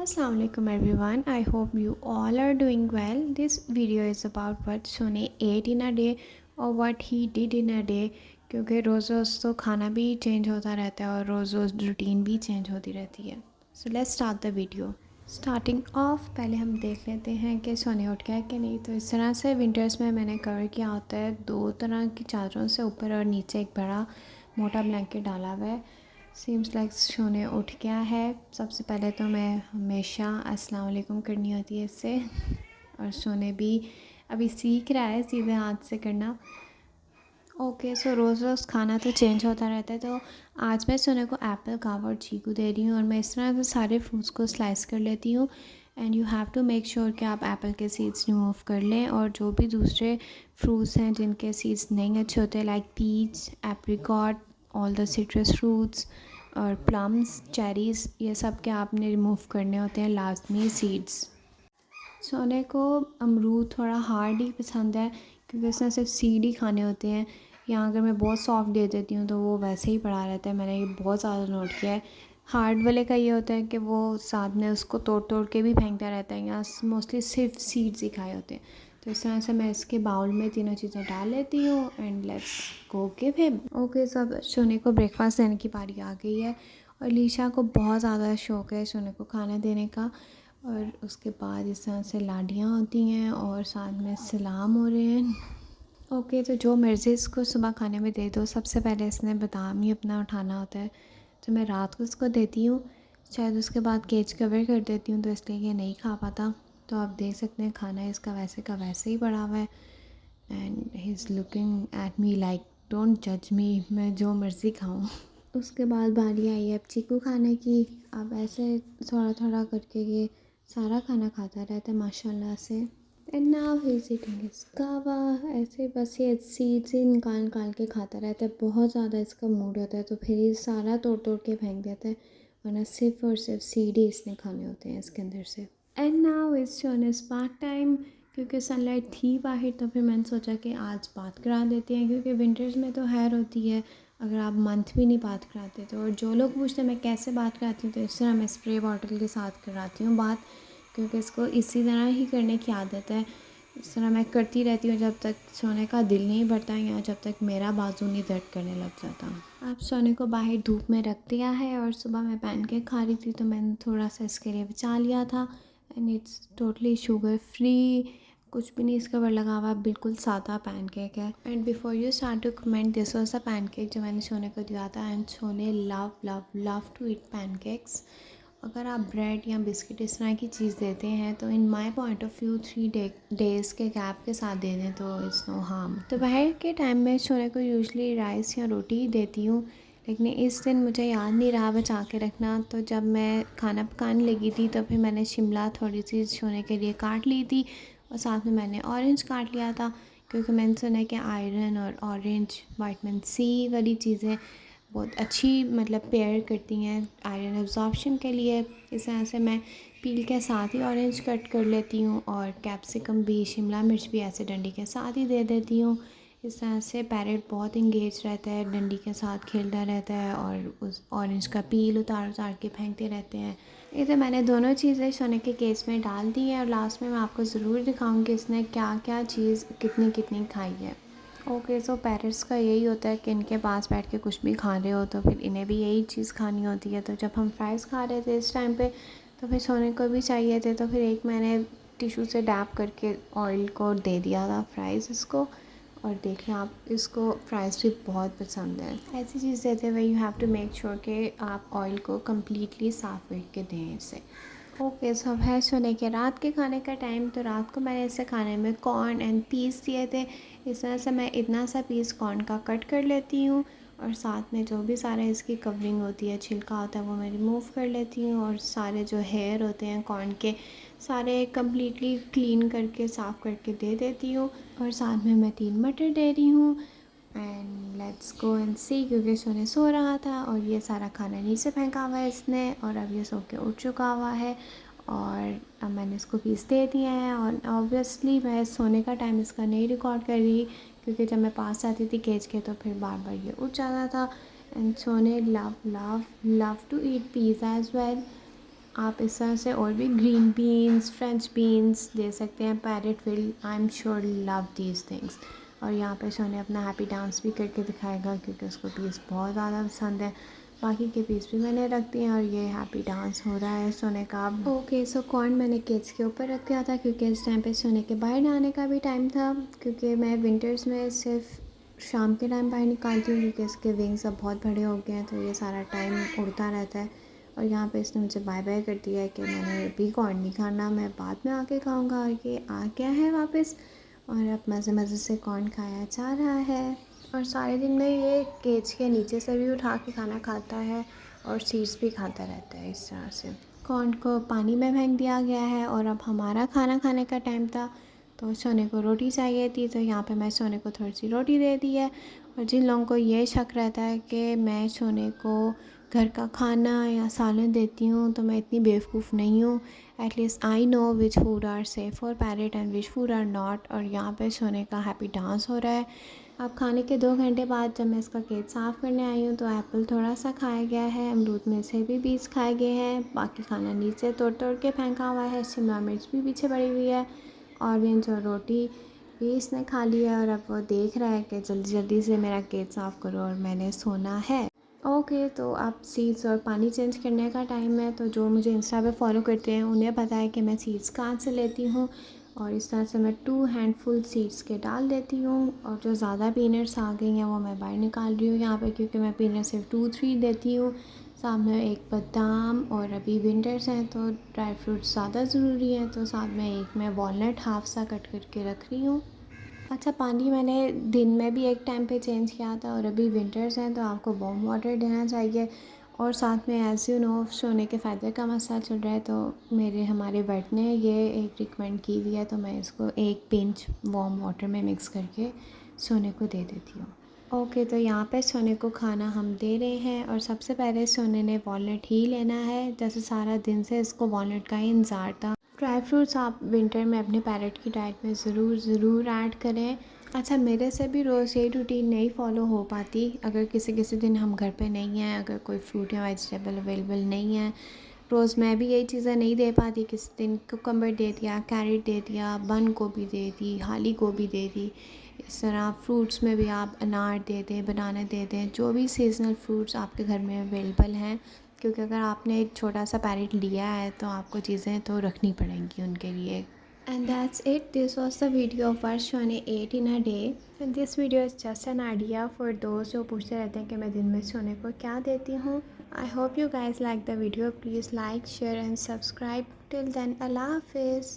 Assalamu alaikum everyone. I hope you all are doing well. This video is about what Sone ate in a day or what he did in a day क्योंकि रोज़ रोज़ तो खाना भी change होता रहता है और रोज़ रोज़ routine भी change होती रहती है. So let's start the video. Starting of पहले हम देख लेते हैं कि सोने उठ गया है कि नहीं. तो इस तरह से विंटर्स में मैंने कवर किया होता है 2 तरह की चादरों से, ऊपर और नीचे एक बड़ा मोटा ब्लैंकेट डाला हुआ है. सीम्स लाइक सोने उठ गया है. सबसे पहले तो मैं हमेशा अस्सलाम वालेकुम करनी होती है इससे, और सोने भी अभी सीख रहा है सीधे हाथ से करना. ओके सो रोज़ रोज़ खाना तो चेंज होता रहता है. तो आज मैं सोने को एप्पल, कावा और चीकू दे रही हूँ, और मैं इस तरह से सारे फ्रूट्स को स्लाइस कर लेती हूँ. And you have to make sure कि आप एप्पल के सीड्स रिमूव कर लें, और जो भी दूसरे फ्रूट्स हैं जिनके सीड्स नहीं अच्छे होते like peach, apricot, all the citrus fruits और प्लम्स, चेरीज़, ये सब के आपने रिमूव करने होते हैं लाजमी सीड्स. सोने को अमरूद थोड़ा हार्ड ही पसंद है क्योंकि उसमें सिर्फ सीड ही खाने होते हैं. या अगर मैं बहुत सॉफ्ट दे देती हूँ तो वो वैसे ही पड़ा रहता है. मैंने ये बहुत ज़्यादा नोट किया है. हार्ड वाले का ये होता है कि वो साथ में उसको तोड़ तोड़ के भी फेंकता रहता है. यहाँ मोस्टली सिर्फ सीड्स ही खाए होते हैं. तो इस तरह से मैं इसके बाउल में तीनों चीज़ें डाल लेती हूँ. And let's go give him. Okay, सब सोने को ब्रेकफास्ट देने की बारी आ गई है, और लीशा को बहुत ज़्यादा शौक़ है सोने को खाना देने का. और उसके बाद इस तरह से लाडियाँ होती हैं और साथ में सलाम हो रहे हैं. ओके, तो जो मर्ज़ी इसको सुबह खाने में दे दो. सबसे पहले इसने बादाम ही अपना उठाना होता है, तो मैं रात को इसको देती हूँ. शायद उसके बाद केज कवर कर देती हूँ, तो इसलिए ये नहीं खा पाता. तो आप देख सकते हैं खाना इसका वैसे का वैसे ही पड़ा हुआ है. And he is looking at me like don't जज मी, मैं जो मर्ज़ी खाऊँ. उसके बाद बारी आई है अब चीकू खाने की. अब ऐसे थोड़ा थोड़ा करके ये सारा खाना खाता रहता है माशाल्लाह से. And now he is eating his कावा. ऐसे बस ये सीड्स ही निकाल निकाल के खाता रहता है. बहुत ज़्यादा इसका मूड होता है तो फिर ये सारा तोड़ तोड़ के फेंक देता है, वरना सिर्फ और सिर्फ सीड ही इसने खाने होते हैं इसके अंदर से. And now is shown is bath time. क्योंकि सनलाइट थी बाहर तो फिर मैंने सोचा कि आज बात करा देते हैं, क्योंकि विंटर्स में तो हैर होती है अगर आप मंथ भी नहीं बात कराते. तो और जो लोग पूछते हैं मैं कैसे बात कराती हूँ, तो इस तरह मैं स्प्रे बॉटल के साथ कराती हूँ बात, क्योंकि इसको इसी तरह ही करने की आदत है. इस तरह मैं करती रहती हूँ जब तक सोने का दिल नहीं भरता या जब तक मेरा बाजू नहीं दर्द करने लग जाता. अब सोने को बाहर धूप में रख दिया है, और सुबह मैं पैनकेक खा रही थी तो मैंने थोड़ा सा इसके लिए बचा लिया था. And it's totally sugar free, कुछ भी नहीं इसके ऊपर लगा हुआ, बिल्कुल सादा पैनकेक है. And before you start to comment, this was the pancake जो मैंने सोने को दिया था. एंड सोने love love love to eat pancakes. अगर आप ब्रेड या बिस्किट इस तरह की चीज़ देते हैं तो in my point of view 3 days के गैप के साथ दे दें तो इट्स नो हार्म. दोपहर के टाइम में सोने को यूजली राइस या रोटी ही देती हूँ, लेकिन इस दिन मुझे याद नहीं रहा बचा के रखना. तो जब मैं खाना पकाने लगी थी तो फिर मैंने शिमला थोड़ी सी सोने के लिए काट ली थी, और साथ में मैंने ऑरेंज काट लिया था, क्योंकि मैंने सुना कि आयरन और ऑरेंज विटामिन सी वाली चीज़ें बहुत अच्छी मतलब पेयर करती हैं आयरन एब्जॉर्प्शन के लिए. इस तरह से मैं पील के साथ ही ऑरेंज कट कर लेती हूँ, और कैप्सिकम भी, शिमला मिर्च भी ऐसे डंडी के साथ ही दे देती हूँ. इस तरह से पैरेट बहुत इंगेज रहता है, डंडी के साथ खेलता रहता है, और उस ऑरेंज का पील उतार उतार के फेंकते रहते हैं. ये तो मैंने दोनों चीज़ें सोने के केस में डाल दी हैं, और लास्ट में मैं आपको ज़रूर दिखाऊंगी इसने क्या क्या चीज़ कितनी कितनी खाई है. ओके, सो पेरेंट्स का यही होता है कि इनके पास बैठ के कुछ भी खा रहे हो तो फिर इन्हें भी यही चीज़ खानी होती है. तो जब हम फ्राइज़ खा रहे थे इस टाइम पे, तो फिर सोने को भी चाहिए थे, तो फिर एक मैंने टिशू से डैप करके ऑयल को दे दिया था फ्राइज़ इसको. और देखें आप, इसको फ्राइज़ भी बहुत पसंद है. ऐसी चीज़ देते हुए you have to make sure कि आप ऑयल को कम्प्लीटली साफ़ करके दें इसे. ओके, सो अब है सोने के रात के खाने का टाइम. तो रात को मैंने इसे खाने में कॉर्न एंड पीस दिए थे. इस तरह से मैं इतना सा पीस कॉर्न का कट कर लेती हूँ, और साथ में जो भी सारे इसकी कवरिंग होती है, छिलका होता है, वो मैं रिमूव कर लेती हूँ. और सारे जो हेयर होते हैं कॉर्न के, सारे कम्प्लीटली क्लीन करके साफ़ करके दे देती हूँ. और साथ में मैं 3 मटर दे रही हूँ. एंड लेट्स गो एंड सी, क्योंकि सोने सो रहा था और ये सारा खाना नीचे फेंका हुआ है इसने, और अब ये सो के उठ चुका हुआ है. और अब मैंने इसको पीस दे दिए हैं. और ऑब्वियसली मैं सोने का टाइम इसका नहीं रिकॉर्ड कर रही, क्योंकि जब मैं पास आती थी केज के तो फिर बार बार ये उठ जाता था. एंड सोने love love love to eat pizza as well. आप इस तरह से और भी ग्रीन बीन्स, फ्रेंच बीन्स दे सकते हैं। Parrot will I am sure love these things. और यहाँ पे सोने अपना हैप्पी डांस भी करके दिखाएगा क्योंकि उसको पीस बहुत ज़्यादा पसंद है। बाकी के पीस भी मैंने रख दिए हैं और ये हैप्पी डांस हो रहा है सोने का। ओके, सो कॉर्न मैंने केज के ऊपर रख दिया था क्योंकि इस टाइम पे सोने के बाहर नहाने का भी टाइम था, क्योंकि मैं विंटर्स में सिर्फ शाम के टाइम बाहर निकालती हूँ क्योंकि इसके विंग्स अब बहुत बड़े हो गए हैं, तो ये सारा टाइम उड़ता रहता है। और यहाँ पे इसने मुझे बाय बाय कर दिया है कि मैंने अभी कॉर्न नहीं खाना, मैं बाद में आके खाऊँगा। और ये आ गया है वापस और अब मज़े मज़े से कॉर्न खाया जा रहा है। और सारे दिन में ये केज के नीचे से भी उठा के खाना खाता है और सीड्स भी खाता रहता है। इस तरह से कॉर्न को पानी में फेंक दिया गया है और अब हमारा खाना खाने का टाइम था, तो सोने को रोटी चाहिए थी, तो यहाँ पे मैं सोने को थोड़ी सी रोटी दे दी है। और जिन लोगों को ये शक रहता है कि मैं सोने को घर का खाना या सालन देती हूँ, तो मैं इतनी बेवकूफ़ नहीं हूँ। At least I know which food are safe for parrot and which food are not. और यहाँ पे सोने का हैप्पी डांस हो रहा है। अब खाने के 2 घंटे बाद जब मैं इसका केज साफ़ करने आई हूँ तो एप्पल थोड़ा सा खाया गया है, अमरूद में से भी बीज खाए गए हैं, बाकी खाना नीचे तोड़ तोड़ के फेंका हुआ है, शिमला मिर्च भी पीछे पड़ी हुई है, ऑरेंज और रोटी भी इसने खा लिया है। और अब वो देख रहा है कि जल्दी जल्दी से मेरा केज साफ़ करो और मैंने सोना है। ओके, तो अब सीड्स और पानी चेंज करने का टाइम है। तो जो मुझे इंस्टा पे फॉलो करते हैं उन्हें पता है कि मैं सीड्स कहाँ से लेती हूँ। और इस तरह से मैं 2 हैंडफुल सीड्स के डाल देती हूँ। और जो ज़्यादा पीनट्स आ गई हैं वो मैं बाहर निकाल रही हूँ यहाँ पे, क्योंकि मैं पीनट सिर्फ 2-3 देती हूँ। सामने एक बादाम, और अभी विंटर्स हैं तो ड्राई फ्रूट्स ज़्यादा ज़रूरी हैं, तो साथ में एक मैं वॉलनट हाफ सा कट करके रख रही हूँ। अच्छा, पानी मैंने दिन में भी एक टाइम पे चेंज किया था और अभी विंटर्स हैं तो आपको वार्म वाटर देना चाहिए। और साथ में एज़ यू नो सोने के फ़ायदे का मसला चल रहा है, तो हमारे वेट ने ये एक रिकमेंड की हुई है, तो मैं इसको एक पिंच वार्म वाटर में मिक्स करके सोने को दे देती हूँ। ओके, तो यहाँ पे सोने को खाना हम दे रहे हैं और सबसे पहले सोने ने वॉलनट ही लेना है, जैसे सारा दिन से इसको वॉलनट का ही इंतज़ार था। ड्राई फ्रूट्स आप विंटर में अपने पैरेट की डाइट में ज़रूर ऐड करें। अच्छा, मेरे से भी रोज़ यही रूटीन नहीं फ़ॉलो हो पाती, अगर किसी दिन हम घर पे नहीं हैं, अगर कोई फ्रूट या वेजिटेबल अवेलेबल नहीं है, रोज़ मैं भी यही चीज़ें नहीं दे पाती। किसी दिन कुकम्बर दे दिया, कैरेट दे दिया, बंद गोभी दे दी, हाली गोभी दे दी। इस तरह फ्रूट्स में भी आप अनार दे दें, बनाना दे दें, जो भी सीजनल फ्रूट्स आपके घर में अवेलेबल हैं, क्योंकि अगर आपने एक छोटा सा पैरेट लिया है तो आपको चीज़ें तो रखनी पड़ेंगी उनके लिए। And that's it. This was the video of Varshone 8 in a day. And this video is just an idea for those जो पूछते रहते हैं कि मैं दिन में सोने को क्या देती हूँ. I hope you guys like the video. Please like, share and subscribe. Till then, Allah Hafiz.